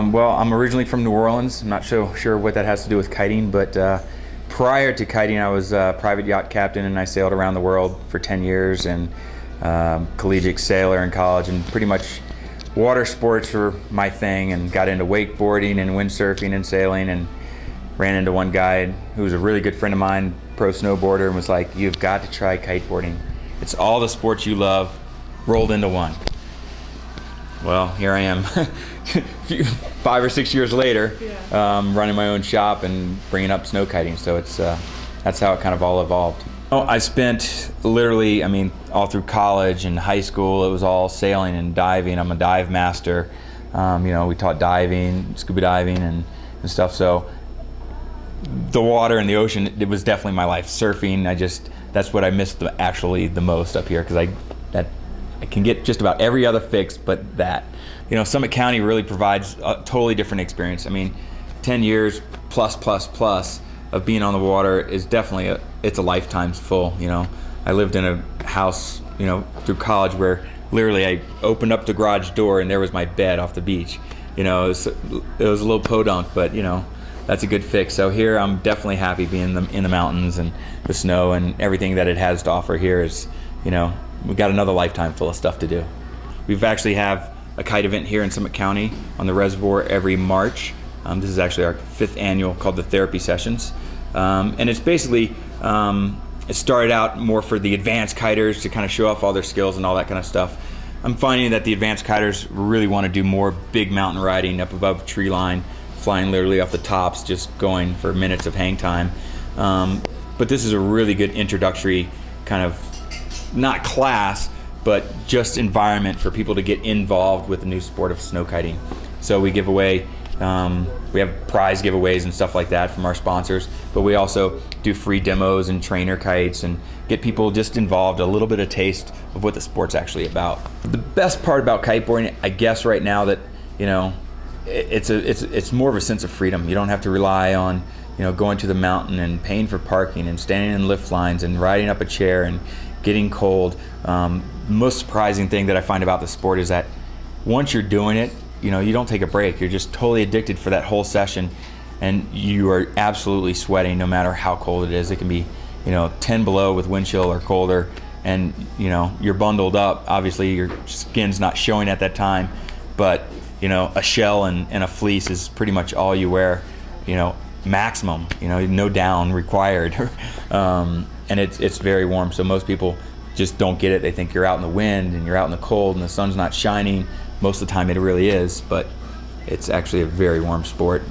Well, I'm originally from New Orleans. I'm not so sure what that has to do with kiting, but prior to kiting, I was a private yacht captain, and I sailed around the world for 10 years, and collegiate sailor in college, and pretty much water sports were my thing, and got into wakeboarding and windsurfing and sailing, and ran into one guy who was a really good friend of mine, pro snowboarder, and was like, "You've got to try kiteboarding. It's all the sports you love rolled into one." Well, here I am 5 or 6 years later, running my own shop and bringing up snow kiting. So it's that's how it kind of all evolved. I spent literally, all through college and high school, it was all sailing and diving. I'm a dive master. We taught diving, scuba diving and stuff. So the water and the ocean, it was definitely my life. Surfing, that's what I missed actually the most up here, because I can get just about every other fix but that. Summit County really provides a totally different experience. 10 years plus of being on the water is definitely it's a lifetime's full. I lived in a house, through college, where literally I opened up the garage door and there was my bed off the beach. It was a little podunk, but that's a good fix. So here I'm definitely happy being in the mountains, and the snow and everything that it has to offer here is, we've got another lifetime full of stuff to do. We've actually have a kite event here in Summit County on the reservoir every March. This is actually our 5th annual, called the Therapy Sessions. And it's basically, it started out more for the advanced kiters to kind of show off all their skills and all that kind of stuff. I'm finding that the advanced kiters really want to do more big mountain riding up above tree line, flying literally off the tops, just going for minutes of hang time. But this is a really good introductory kind of, not class, but just environment for people to get involved with the new sport of snow kiting. So we give away, we have prize giveaways and stuff like that from our sponsors, but we also do free demos and trainer kites and get people just involved, a little bit of taste of what the sport's actually about. The best part about kiteboarding, I guess right now, that it's more of a sense of freedom. You don't have to rely on going to the mountain and paying for parking and standing in lift lines and riding up a chair and getting cold. The most surprising thing that I find about the sport is that once you're doing it, you don't take a break. You're just totally addicted for that whole session, and you are absolutely sweating no matter how cold it is. It can be 10 below with wind chill or colder, and you're bundled up. Obviously your skin's not showing at that time, but a shell and a fleece is pretty much all you wear, maximum, no down required. And it's very warm, so most people just don't get it. They think you're out in the wind and you're out in the cold and the sun's not shining. Most of the time it really is, but it's actually a very warm sport.